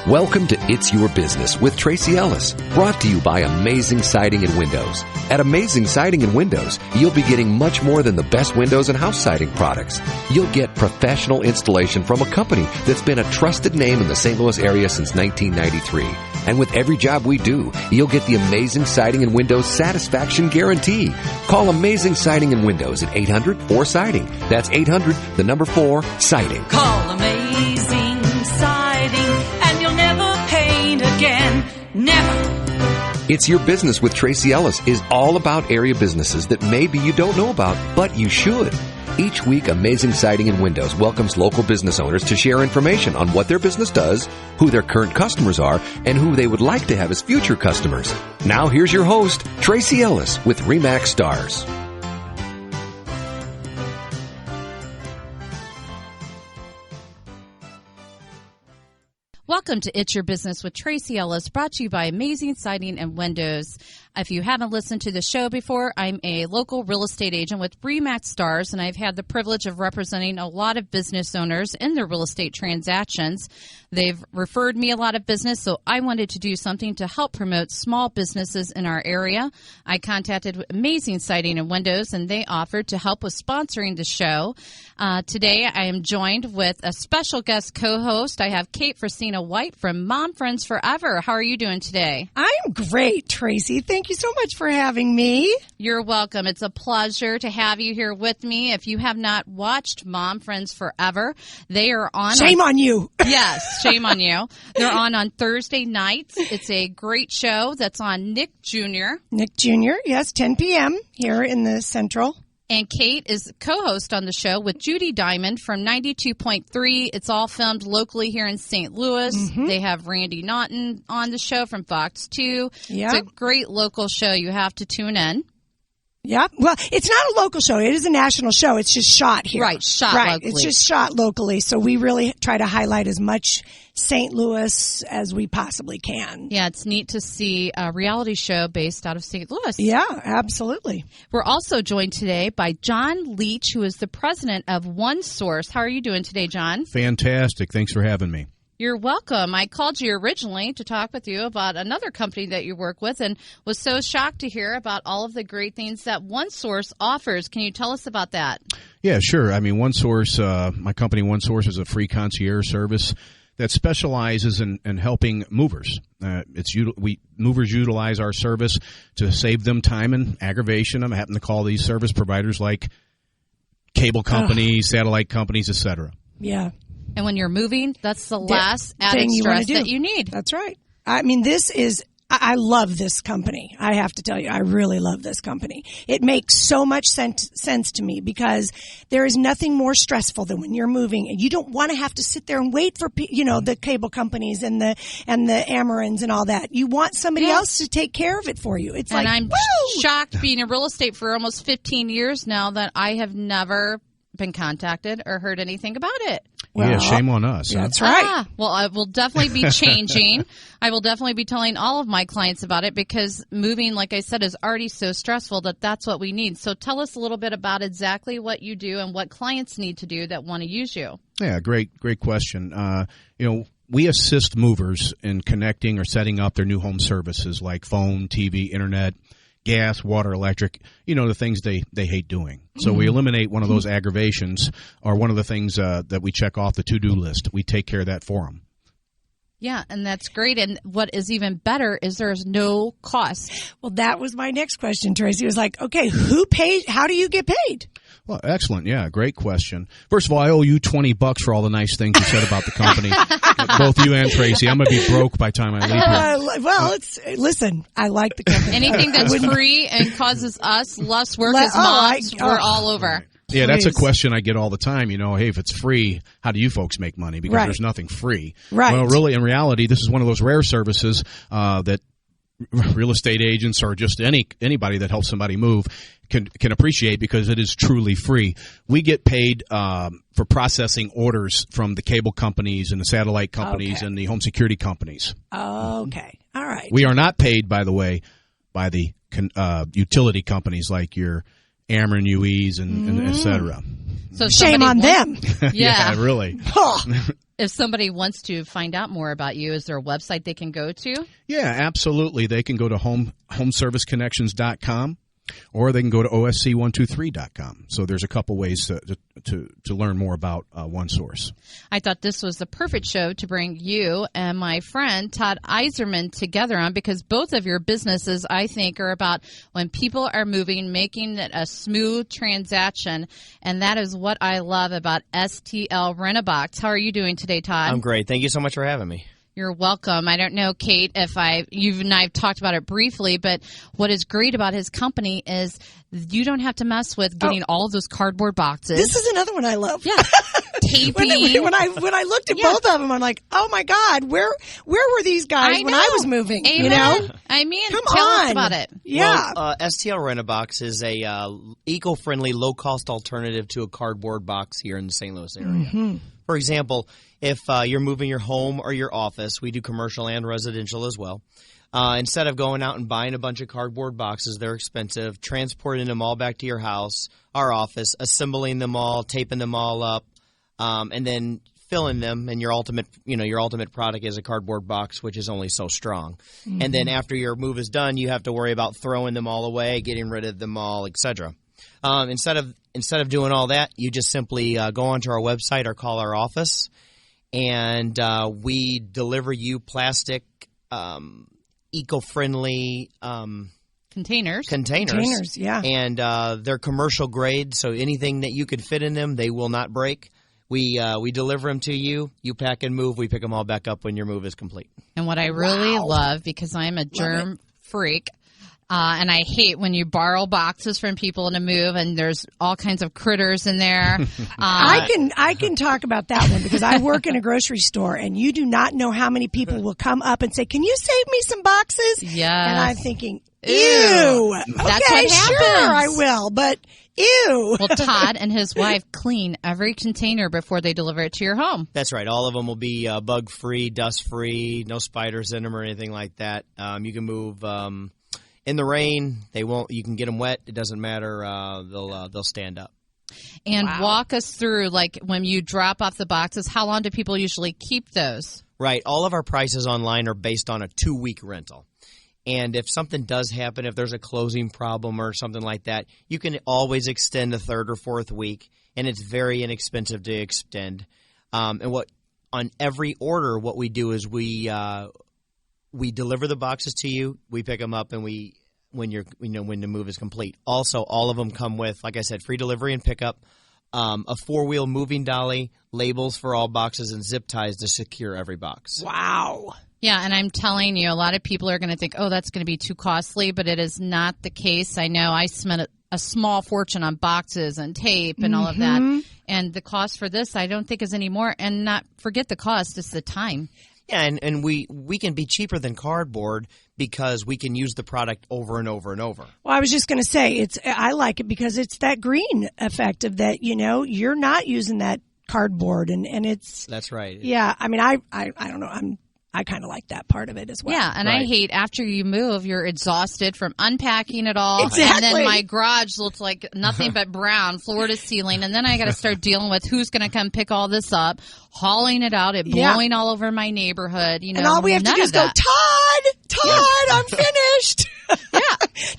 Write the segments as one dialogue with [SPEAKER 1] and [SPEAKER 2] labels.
[SPEAKER 1] Welcome to It's Your Business with Tracy Ellis, brought to you by Amazing Siding and Windows. At Amazing Siding and Windows, you'll be getting much more than the best windows and house siding products. You'll get professional installation from a company that's been a trusted name in the St. Louis area since 1993. And with every job we do, you'll get the Amazing Siding and Windows Satisfaction Guarantee. Call Amazing Siding and Windows at 800-4SIDING. That's 800-4-SIDING.
[SPEAKER 2] Call Amazing Siding and you'll never paint again. Never.
[SPEAKER 1] It's Your Business with Tracy Ellis is all about area businesses that maybe you don't know about, but you should. Each week, Amazing Siding and Windows welcomes local business owners to share information on what their business does, who their current customers are, and who they would like to have as future customers. Now here's your host, Tracy Ellis with RE/MAX Stars.
[SPEAKER 3] Welcome to It's Your Business with Tracy Ellis, brought to you by Amazing Siding and Windows. If you haven't listened to the show before, I'm a local real estate agent with RE/MAX Stars, and I've had the privilege of representing a lot of business owners in their real estate transactions. They've referred me a lot of business, so I wanted to do something to help promote small businesses in our area. I contacted Amazing Siding and Windows, and they offered to help with sponsoring the show. Today, I am joined with a special guest co-host. I have Kate Frasina White from Mom Friends Forever. How are you doing today?
[SPEAKER 4] I'm great, Tracy. Thank you so much for having me.
[SPEAKER 3] You're welcome. It's a pleasure to have you here with me. If you have not watched Mom Friends Forever, they are on.
[SPEAKER 4] Shame on you.
[SPEAKER 3] Yes, shame on you. They're on Thursday nights. It's a great show that's on Nick Jr.
[SPEAKER 4] Nick Jr., yes, 10 p.m. here in the Central.
[SPEAKER 3] And Kate is co-host on the show with Judy Diamond from 92.3. It's all filmed locally here in St. Louis. Mm-hmm. They have Randy Naughton on the show from Fox 2.
[SPEAKER 4] Yep.
[SPEAKER 3] It's a great local show. You have to tune in.
[SPEAKER 4] Yeah. Well, it's not a local show. It is a national show. It's just shot here.
[SPEAKER 3] Right, shot locally.
[SPEAKER 4] It's just shot locally. So we really try to highlight as much St. Louis as we possibly can.
[SPEAKER 3] Yeah, it's neat to see a reality show based out of St. Louis.
[SPEAKER 4] Yeah, absolutely.
[SPEAKER 3] We're also joined today by John Leach, who is the president of OneSource. How are you doing today, John?
[SPEAKER 5] Fantastic. Thanks for having me.
[SPEAKER 3] You're welcome. I called you originally to talk with you about another company that you work with and was so shocked to hear about all of the great things that OneSource offers. Can you tell us about that?
[SPEAKER 5] Yeah, sure. I mean, OneSource, my company OneSource is a free concierge service that specializes in helping movers. Movers utilize our service to save them time and aggravation. I happen to call these service providers like cable companies, satellite companies, etc.
[SPEAKER 4] Yeah.
[SPEAKER 3] And when you're moving, that's the last added stress that you need.
[SPEAKER 4] That's right. I mean, I love this company. I have to tell you, I really love this company. It makes so much sense to me because there is nothing more stressful than when you're moving and you don't want to have to sit there and wait for, the cable companies and the Amarins and all that. You want somebody else to take care of it for you. It's
[SPEAKER 3] and I'm shocked being in real estate for almost 15 years now that I have never been contacted or heard anything about it.
[SPEAKER 5] Well, yeah, shame on us.
[SPEAKER 4] That's right.
[SPEAKER 3] Well, I will definitely be changing. I will definitely be telling all of my clients about it because moving, like I said, is already so stressful that's what we need. So tell us a little bit about exactly what you do and what clients need to do that want to use you.
[SPEAKER 5] Yeah, great question. We assist movers in connecting or setting up their new home services like phone, TV, internet, gas, water, electric, the things they hate doing. So we eliminate one of those aggravations or one of the things that we check off the to-do list. We take care of that for them.
[SPEAKER 3] Yeah, and that's great. And what is even better is there's no cost.
[SPEAKER 4] Well, that was my next question, Tracy. It was like, okay, who pays? How do you get paid?
[SPEAKER 5] Well, excellent. Yeah, great question. First of all, I owe you $20 for all the nice things you said about the company. Both you and Tracy. I'm going to be broke by the time I leave here.
[SPEAKER 4] Listen, I like the company.
[SPEAKER 3] Anything that's free and causes us less work as moms, we're all over.
[SPEAKER 5] Right. Yeah, that's a question I get all the time. Hey, if it's free, how do you folks make money? Because there's nothing free.
[SPEAKER 4] Right.
[SPEAKER 5] Well, really, in reality, this is one of those rare services that real estate agents or just anybody that helps somebody move can appreciate because it is truly free. We get paid for processing orders from the cable companies and the satellite companies and the home security companies.
[SPEAKER 4] Okay. All right.
[SPEAKER 5] We are not paid, by the way, by the utility companies like your Ameren UEs and et cetera.
[SPEAKER 3] So
[SPEAKER 4] shame on them.
[SPEAKER 5] Yeah, really.
[SPEAKER 3] If somebody wants to find out more about you, is there a website they can go to?
[SPEAKER 5] Yeah, absolutely. They can go to homeserviceconnections.com. Or they can go to OSC123.com. So there's a couple ways to learn more about OneSource.
[SPEAKER 3] I thought this was the perfect show to bring you and my friend Todd Iserman together on, because both of your businesses, I think, are about when people are moving, making it a smooth transaction. And that is what I love about STL Rent-A-Box. How are you doing today, Todd?
[SPEAKER 6] I'm great. Thank you so much for having me.
[SPEAKER 3] You're welcome. I don't know, Kate, if you and I have talked about it briefly, but what is great about his company is you don't have to mess with getting all of those cardboard boxes.
[SPEAKER 4] This is another one I love.
[SPEAKER 3] Yeah. Taping.
[SPEAKER 4] when I looked at both of them, I'm like, oh my God, where were these guys when I was moving?
[SPEAKER 3] Amen.
[SPEAKER 4] You know?
[SPEAKER 3] I mean,
[SPEAKER 4] Come
[SPEAKER 3] tell
[SPEAKER 4] on.
[SPEAKER 3] us about it.
[SPEAKER 4] Yeah.
[SPEAKER 6] Well, STL Rent-A-Box is a eco-friendly, low-cost alternative to a cardboard box here in the St. Louis area.
[SPEAKER 4] Mm-hmm.
[SPEAKER 6] For example, if you're moving your home or your office, we do commercial and residential as well. Instead of going out and buying a bunch of cardboard boxes, they're expensive, transporting them all back to your house, our office, assembling them all, taping them all up, and then filling them, and your ultimate product is a cardboard box, which is only so strong. Mm-hmm. And then after your move is done, you have to worry about throwing them all away, getting rid of them all, etc. Instead of doing all that, you just simply go onto our website or call our office, and we deliver you plastic, eco-friendly containers.
[SPEAKER 4] Yeah,
[SPEAKER 6] and they're commercial grade, so anything that you could fit in them, they will not break. We deliver them to you. You pack and move. We pick them all back up when your move is complete.
[SPEAKER 3] And what I really love, because I'm a germ freak, and I hate when you borrow boxes from people in a move and there's all kinds of critters in there.
[SPEAKER 4] I can talk about that one because I work in a grocery store, and you do not know how many people will come up and say, "Can you save me some boxes?"
[SPEAKER 3] Yeah,
[SPEAKER 4] and I'm thinking, ew.
[SPEAKER 3] That's
[SPEAKER 4] okay,
[SPEAKER 3] what happens.
[SPEAKER 4] Sure, I will, but ew.
[SPEAKER 3] Well, Todd and his wife clean every container before they deliver it to your home.
[SPEAKER 6] That's right. All of them will be bug-free, dust-free, no spiders in them or anything like that. You can move in the rain. They won't. You can get them wet. It doesn't matter. They'll stand up.
[SPEAKER 3] And walk us through, like, when you drop off the boxes, how long do people usually keep those?
[SPEAKER 6] Right. All of our prices online are based on a 2-week rental. And if something does happen, if there's a closing problem or something like that, you can always extend the 3rd or 4th week, and it's very inexpensive to extend. And on every order, what we do is we deliver the boxes to you, we pick them up, and when the move is complete. Also, all of them come with, like I said, free delivery and pickup, a 4-wheel moving dolly, labels for all boxes, and zip ties to secure every box.
[SPEAKER 4] Wow.
[SPEAKER 3] Yeah, and I'm telling you, a lot of people are going to think, oh, that's going to be too costly, but it is not the case. I know I spent a small fortune on boxes and tape and all of that, and the cost for this I don't think is any more. And not forget the cost, it's the time.
[SPEAKER 6] Yeah, and we can be cheaper than cardboard because we can use the product over and over and over.
[SPEAKER 4] Well, I was just going to say, I like it because it's that green effect of that, you're not using that cardboard and it's.
[SPEAKER 6] That's right.
[SPEAKER 4] Yeah, I mean, I don't know. I kind of like that part of it as well.
[SPEAKER 3] Yeah, and
[SPEAKER 6] Right.
[SPEAKER 3] I hate after you move, you're exhausted from unpacking it all.
[SPEAKER 4] Exactly.
[SPEAKER 3] And then my garage looks like nothing but brown, floor to ceiling. And then I got to start dealing with who's going to come pick all this up, hauling it out, blowing all over my neighborhood.
[SPEAKER 4] And all we have to do is go, Todd, I'm finished.
[SPEAKER 3] Yeah.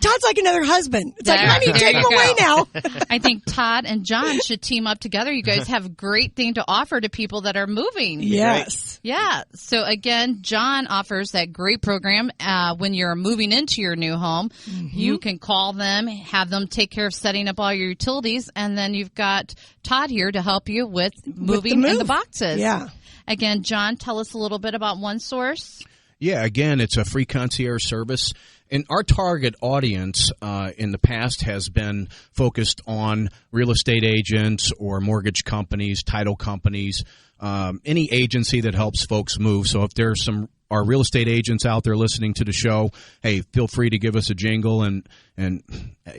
[SPEAKER 4] Todd's like another husband. It's like, honey,
[SPEAKER 3] There
[SPEAKER 4] take
[SPEAKER 3] you
[SPEAKER 4] him away
[SPEAKER 3] go.
[SPEAKER 4] now.
[SPEAKER 3] I think Todd and John should team up together. You guys have a great thing to offer to people that are moving.
[SPEAKER 4] Yes.
[SPEAKER 3] Yeah. So again, John offers that great program when you're moving into your new home. You can call them, have them take care of setting up all your utilities, and then you've got Todd here to help you with moving and the boxes.
[SPEAKER 4] Yeah.
[SPEAKER 3] Again, John, tell us a little bit about OneSource.
[SPEAKER 5] Yeah, again, it's a free concierge service. And our target audience in the past has been focused on real estate agents or mortgage companies, title companies, any agency that helps folks move. So if there's our real estate agents out there listening to the show, hey, feel free to give us a jingle and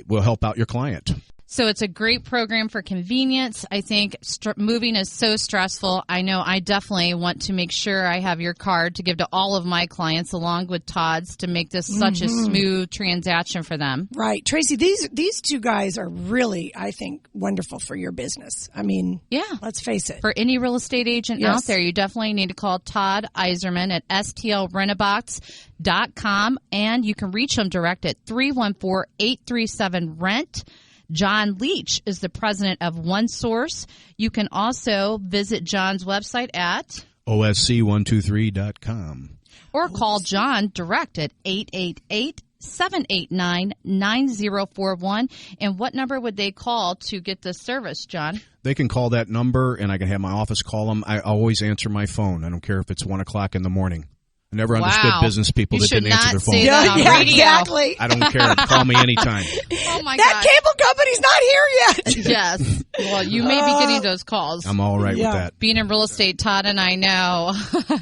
[SPEAKER 5] we'll help out your client.
[SPEAKER 3] So it's a great program for convenience. I think moving is so stressful. I know I definitely want to make sure I have your card to give to all of my clients along with Todd's to make this such a smooth transaction for them.
[SPEAKER 4] Right. Tracy, these two guys are really, I think, wonderful for your business. I mean, let's face it.
[SPEAKER 3] For any real estate agent out there, you definitely need to call Todd Iserman at stlrentabox.com, and you can reach him direct at 314-837-RENT. John Leach is the president of OneSource. You can also visit John's website at
[SPEAKER 5] OSC123.com.
[SPEAKER 3] Or call John direct at 888-789-9041. And what number would they call to get this service, John?
[SPEAKER 5] They can call that number, and I can have my office call them. I always answer my phone. I don't care if it's 1 o'clock in the morning. I never understood business people that didn't answer their phone.
[SPEAKER 4] Yeah, exactly.
[SPEAKER 5] I don't care. Call me anytime.
[SPEAKER 3] Oh, my
[SPEAKER 4] God. That cable company's not here yet.
[SPEAKER 3] Yes. Well, you may be getting those calls.
[SPEAKER 5] I'm all right with that.
[SPEAKER 3] Being in real estate, Todd and I know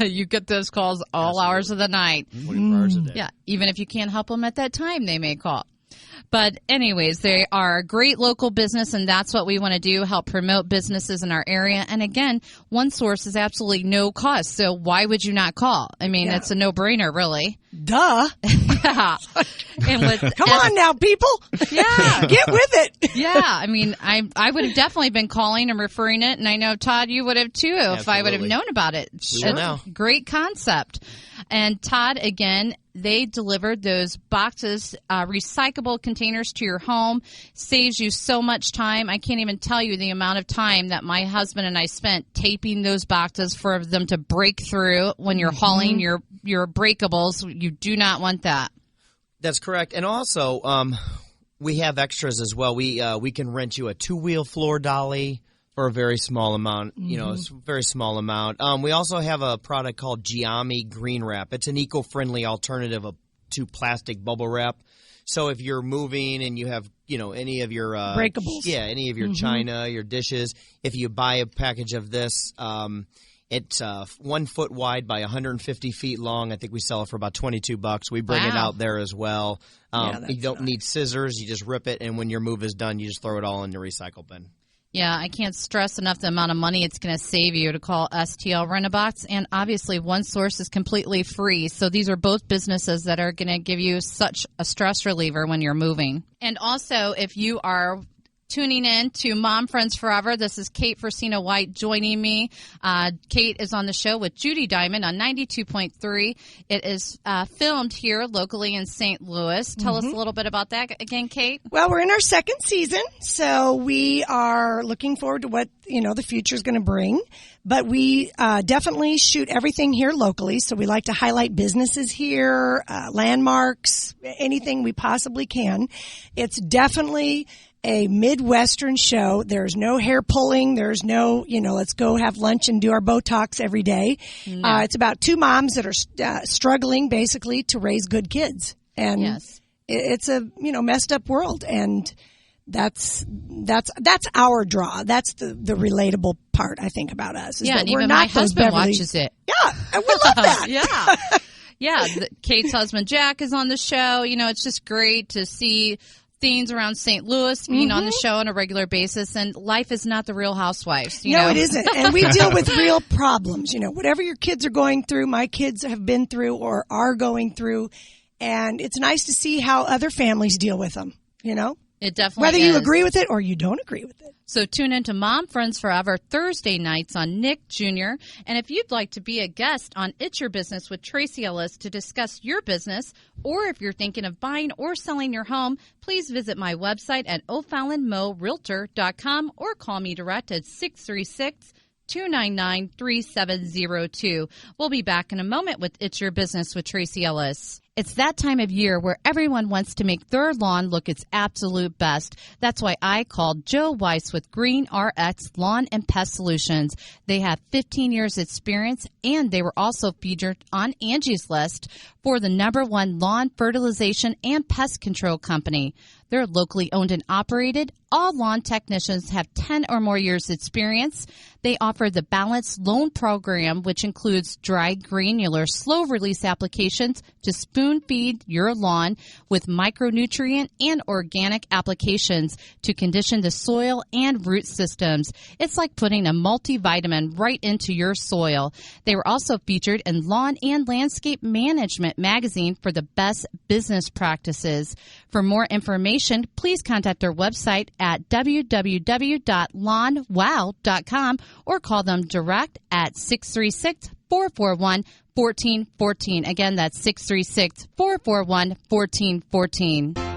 [SPEAKER 3] you get those calls all hours of the night.
[SPEAKER 6] 24 hours a day.
[SPEAKER 3] Yeah. Even if you can't help them at that time, they may call. But anyways, they are a great local business, and that's what we want to do, help promote businesses in our area. And again, OneSource is absolutely no cost, so why would you not call? I mean, it's a no-brainer, really.
[SPEAKER 4] Duh.
[SPEAKER 3] Yeah. And
[SPEAKER 4] Come on now, people.
[SPEAKER 3] Yeah.
[SPEAKER 4] Get with it.
[SPEAKER 3] Yeah. I mean, I would have definitely been calling and referring it, and I know, Todd, you would have too if I would have known about it. Great concept. And Todd, again, they delivered those boxes, recyclable containers to your home. Saves you so much time. I can't even tell you the amount of time that my husband and I spent taping those boxes for them to break through when you're hauling your breakables. You do not want that.
[SPEAKER 6] That's correct. And also, we have extras as well. We can rent you a 2-wheel floor dolly for a very small amount, it's a very small amount. We also have a product called Giami Green Wrap. It's an eco-friendly alternative to plastic bubble wrap. So if you're moving and you have, any of your
[SPEAKER 4] breakables,
[SPEAKER 6] any of your china, your dishes, if you buy a package of this, it's 1 foot wide by 150 feet long. I think we sell it for about $22. We bring it out there as well. You don't need scissors. You just rip it, and when your move is done, you just throw it all in the recycle bin.
[SPEAKER 3] Yeah, I can't stress enough the amount of money it's going to save you to call STL Rent-A-Box. And obviously, OneSource is completely free. So these are both businesses that are going to give you such a stress reliever when you're moving. And also, if you are tuning in to Mom Friends Forever, this is Kate Forsino White joining me. Kate is on the show with Judy Diamond on 92.3. It is filmed here locally in St. Louis. Tell us a little bit about that again, Kate.
[SPEAKER 4] Well, we're in our second season, so we are looking forward to what the future is going to bring. But we definitely shoot everything here locally, so we like to highlight businesses here, landmarks, anything we possibly can. It's definitely a Midwestern show. There's no hair pulling. There's no, let's go have lunch and do our Botox every day. No. It's about two moms that are struggling basically to raise good kids. And it's a, messed up world. And that's our draw. That's the relatable part, I think, about us. Is that
[SPEAKER 3] and
[SPEAKER 4] we're
[SPEAKER 3] even
[SPEAKER 4] not
[SPEAKER 3] my husband
[SPEAKER 4] Beverly...
[SPEAKER 3] watches it.
[SPEAKER 4] Yeah, and we love that.
[SPEAKER 3] Yeah. Kate's husband, Jack, is on the show. It's just great to see things around St. Louis being on the show on a regular basis, and life is not the Real Housewives.
[SPEAKER 4] No, it isn't. And we deal with real problems. Whatever your kids are going through, my kids have been through or are going through, and it's nice to see how other families deal with them,
[SPEAKER 3] It definitely
[SPEAKER 4] Whether
[SPEAKER 3] is.
[SPEAKER 4] you agree with it or you don't agree with it.
[SPEAKER 3] So tune into Mom Friends Forever Thursday nights on Nick Jr. And if you'd like to be a guest on It's Your Business with Tracy Ellis to discuss your business, or if you're thinking of buying or selling your home, please visit my website at OFallonMoRealtor.com or call me direct at 636-299-3702. We'll be back in a moment with It's Your Business with Tracy Ellis. It's that time of year where everyone wants to make their lawn look its absolute best. That's why I called Joe Weiss with Green RX Lawn and Pest Solutions. They have 15 years experience, and they were also featured on Angie's List for the #1 lawn fertilization and pest control company. They're locally owned and operated. All lawn technicians have 10 or more years experience. They offer the Balanced Loan Program, which includes dry granular slow release applications to spoon spoon feed your lawn with micronutrient and organic applications to condition the soil and root systems. It's like putting a multivitamin right into your soil. They were also featured in Lawn and Landscape Management magazine for the best business practices. For more information, please contact their website at www.lawnwow.com or call them direct at 636-441-1414. Again, that's 636-441-1414.